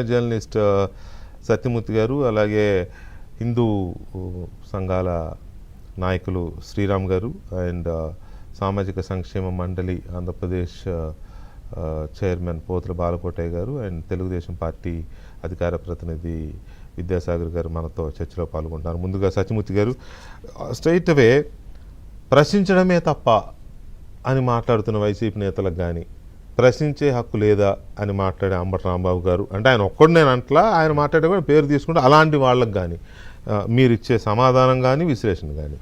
Journalist Satyamurthy గారు, అలాగే హిందూ సంఘాల నాయకులు శ్రీరామ్ గారు అండ్ సామాజిక సంక్షేమ మండలి ఆంధ్రప్రదేశ్ చైర్మన్ పోతుల బాలకోటయ్య గారు అండ్ తెలుగుదేశం పార్టీ అధికార ప్రతినిధి విద్యాసాగర్ గారు మనతో చర్చలో పాల్గొంటున్నారు. ముందుగా సత్యమూర్తి గారు, స్ట్రైట్ అవే ప్రశ్నించడమే తప్ప అని మాట్లాడుతున్న వైసీపీ నేతలకు కానీ, ప్రశ్నించే హక్కు లేదా అని మాట్లాడే అంబటి రాంబాబు గారు, అంటే ఆయన ఒక్కడు నేను అంటలా, ఆయన మాట్లాడే కూడా పేరు తీసుకుంటే అలాంటి వాళ్ళకి కానీ మీరు ఇచ్చే సమాధానం కానీ విశ్లేషణ కానీ?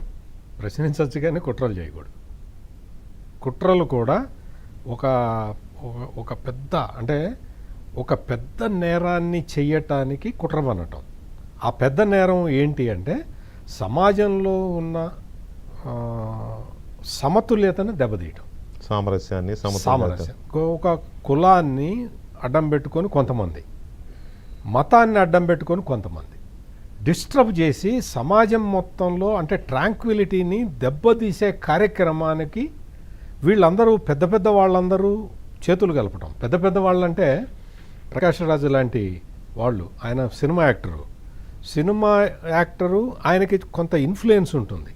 ప్రశ్నించవచ్చు కానీ కుట్రలు చేయకూడదు. కుట్రలు కూడా ఒక పెద్ద, అంటే ఒక పెద్ద నేరాన్ని చెయ్యటానికి కుట్ర పనటం. ఆ పెద్ద నేరం ఏంటి అంటే సమాజంలో ఉన్న సమతుల్యతను దెబ్బతీయటం, సామరస్యాన్ని, సామరస్యం. ఒక కులాన్ని అడ్డం పెట్టుకొని కొంతమంది, మతాన్ని అడ్డం పెట్టుకొని కొంతమంది డిస్టర్బ్ చేసి సమాజం మొత్తంలో అంటే ట్రాంక్విలిటీని దెబ్బతీసే కార్యక్రమానికి వీళ్ళందరూ పెద్ద పెద్ద వాళ్ళందరూ చేతులు కలపటం. పెద్ద పెద్ద వాళ్ళంటే ప్రకాష్ రాజు లాంటి వాళ్ళు, ఆయన సినిమా యాక్టరు, ఆయనకి కొంత ఇన్ఫ్లుయెన్స్ ఉంటుంది.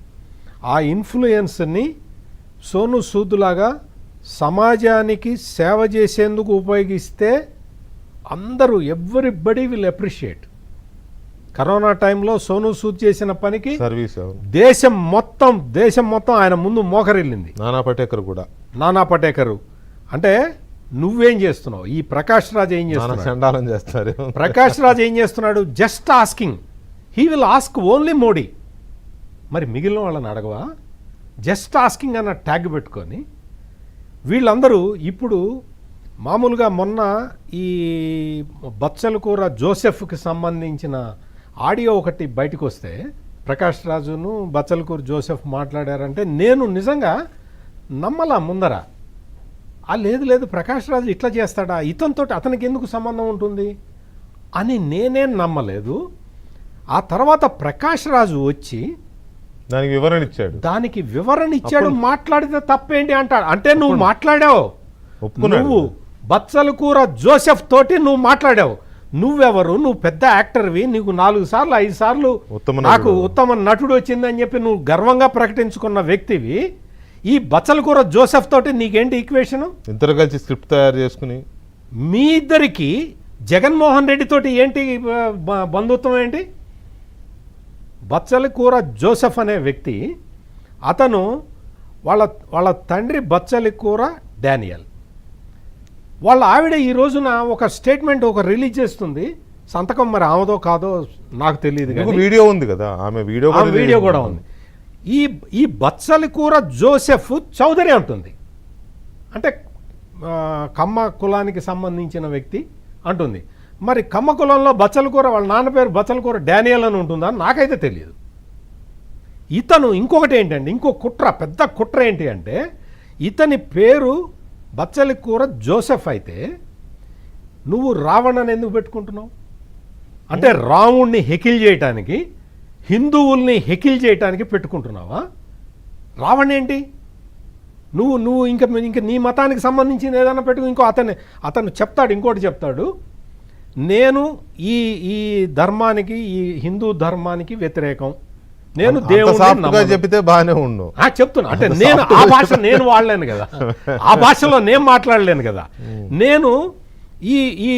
ఆ ఇన్ఫ్లుయెన్స్ని సోను సూద్లాగా సమాజానికి సేవ చేసేందుకు ఉపయోగిస్తే అందరూ ఎవ్రీబడి విల్ అప్రిషియేట్. కరోనా టైంలో సోను సూద్ చేసిన పనికి దేశం మొత్తం ఆయన ముందు మోకరిల్లింది. నానా పటేకర్ అంటే నువ్వేం చేస్తున్నావు, ఈ ప్రకాష్ రాజ్ ఏం చేస్తున్నాడు, ప్రకాష్ రాజ్ ఏం చేస్తున్నాడు, just asking, he will ask only Modi. మరి మిగిలిన వాళ్ళని అడగవా? జస్ట్ ఆస్కింగ్ అన్న ట్యాగ్ పెట్టుకొని వీళ్ళందరూ ఇప్పుడు మామూలుగా మొన్న ఈ బచ్చలకూర జోసెఫ్కి సంబంధించిన ఆడియో ఒకటి బయటకు వస్తే ప్రకాష్ రాజును బచ్చలకూర జోసెఫ్ మాట్లాడారంటే నేను నిజంగా నమ్మలా ముందర. లేదు ప్రకాష్ రాజు ఇట్లా చేస్తాడా, ఇతనితో అతనికి ఎందుకు సంబంధం ఉంటుంది అని నేనేం నమ్మలేదు. ఆ తర్వాత ప్రకాష్ రాజు వచ్చి దానికి వివరణ ఇచ్చాడు. మాట్లాడితే తప్పేంటి అంటాడు. అంటే నువ్వు మాట్లాడావు, నువ్వు బచ్చలకూర జోసెఫ్ తోటి నువ్వు మాట్లాడావు. నువ్వెవరు? నువ్వు పెద్ద యాక్టర్వి, నీకు 4 సార్లు 5 సార్లు నాకు ఉత్తమ నటుడు వచ్చిందని చెప్పి నువ్వు గర్వంగా ప్రకటించుకున్న వ్యక్తివి. ఈ బచ్చలకూర జోసెఫ్ తోటి నీకేంటి ఈక్వేషన్? ఇద్దరు కలిసి స్క్రిప్ట్ తయారు చేసుకుని మీ ఇద్దరికి జగన్మోహన్ రెడ్డి తోటి ఏంటి బంధుత్వం ఏంటి? బచ్చలకూర జోసెఫ్ అనే వ్యక్తి, అతను వాళ్ళ తండ్రి బచ్చలకూర డానియల్. వాళ్ళ ఆవిడ ఈ రోజున ఒక స్టేట్మెంట్ రిలీజ్ చేస్తుంది. సంతకం మరి ఆమెదో కాదో నాకు తెలియదు, వీడియో ఉంది కదా, ఆమె వీడియో కూడా ఉంది. ఈ బచ్చలకూర జోసెఫ్ చౌదరి అంటుంది, అంటే కమ్మ కులానికి సంబంధించిన వ్యక్తి అంటుంది. మరి కమ్మ కులంలో బచ్చలకూర వాళ్ళ నాన్న పేరు బచ్చలకూర డానియల్ అని ఉంటుందా? నాకైతే తెలియదు. ఇతను ఇంకొకటి ఏంటంటే, ఇంకో పెద్ద కుట్ర ఏంటి అంటే, ఇతని పేరు బచ్చలకూర జోసెఫ్ అయితే నువ్వు రావణని ఎందుకు పెట్టుకుంటున్నావు? అంటే రాముణ్ణి హెకిల్ చేయటానికి, హిందువుల్ని హెకిల్ చేయటానికి పెట్టుకుంటున్నావా? రావణ్ ఏంటి? నువ్వు ఇంకా నీ మతానికి సంబంధించింది ఏదైనా పెట్టుకు. అతను చెప్తాడు, ఇంకోటి చెప్తాడు, నేను ఈ ధర్మానికి, ఈ హిందూ ధర్మానికి వ్యతిరేకం, నేను దేవుడు చెప్తే బాగానే ఉండు చెప్తున్నా. అంటే నేను ఆ భాష నేను వాడలేను కదా, ఆ భాషలో నేను మాట్లాడలేను కదా. నేను ఈ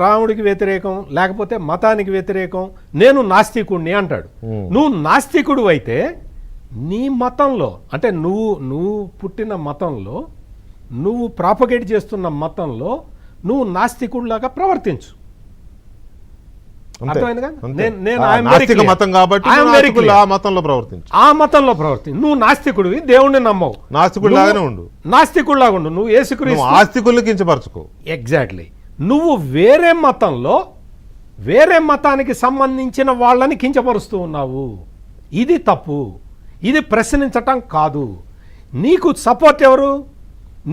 రాముడికి వ్యతిరేకం, లేకపోతే మతానికి వ్యతిరేకం, నేను నాస్తికుడిని అంటాడు. నువ్వు నాస్తికుడు అయితే నీ మతంలో, అంటే నువ్వు పుట్టిన మతంలో, నువ్వు ప్రాపగేట్ చేస్తున్న మతంలో నువ్వు నాస్తికుడిలాగా ప్రవర్తించు. ఆ మతంలో ప్రవర్తించు. నువ్వు నాస్తికుడివి, దేవుణ్ణి నమ్మవు, నాస్తికుడిలాగానే ఉండు, నాస్తికుడిలాగా ఉండు. నువ్వు యేసుక్రీస్తు ఆస్తికుల్ని కించపరచుకో. ఎగ్జాక్ట్లీ. నువ్వు వేరే మతానికి సంబంధించిన వాళ్ళని కించపరుస్తూ ఉన్నావు. ఇది తప్పు, ఇది ప్రశ్నించటం కాదు. నీకు సపోర్ట్ ఎవరు?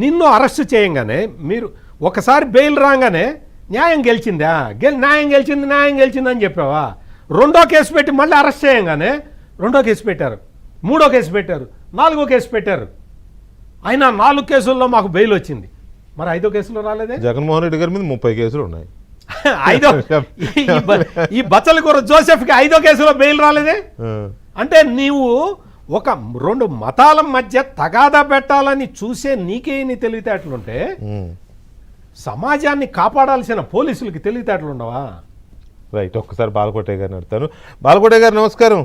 నిన్ను అరెస్ట్ చేయంగానే, మీరు ఒకసారి బెయిల్ రాగానే న్యాయం గెలిచిందా, న్యాయం గెలిచింది అని చెప్పావా? రెండో కేసు పెట్టి మళ్ళీ అరెస్ట్ చేయంగానే రెండో కేసు పెట్టారు, మూడో కేసు పెట్టారు, 4వ కేసు పెట్టారు. అయినా 4 కేసుల్లో మాకు బెయిల్ వచ్చింది. మరి 5వ కేసులో రాలేదే? జగన్మోహన్ రెడ్డి గారి మీద 30 కేసులు ఉన్నాయి. ఐదో ఈ బచ్చలకూర జోసెఫ్కి 5వ కేసులో బెయిల్ రాలేదే. అంటే నీవు ఒక 2 మతాల మధ్య తగాదా పెట్టాలని చూసే నీకేని తెలివితేటలుంటే సమాజాన్ని కాపాడాల్సిన పోలీసులకి తెలివితేటలు ఉండవా? రైట్, ఒక్కసారి బాలకోటయ్య గారిని అడుగుతాను. బాలకోటయ్య గారు నమస్కారం.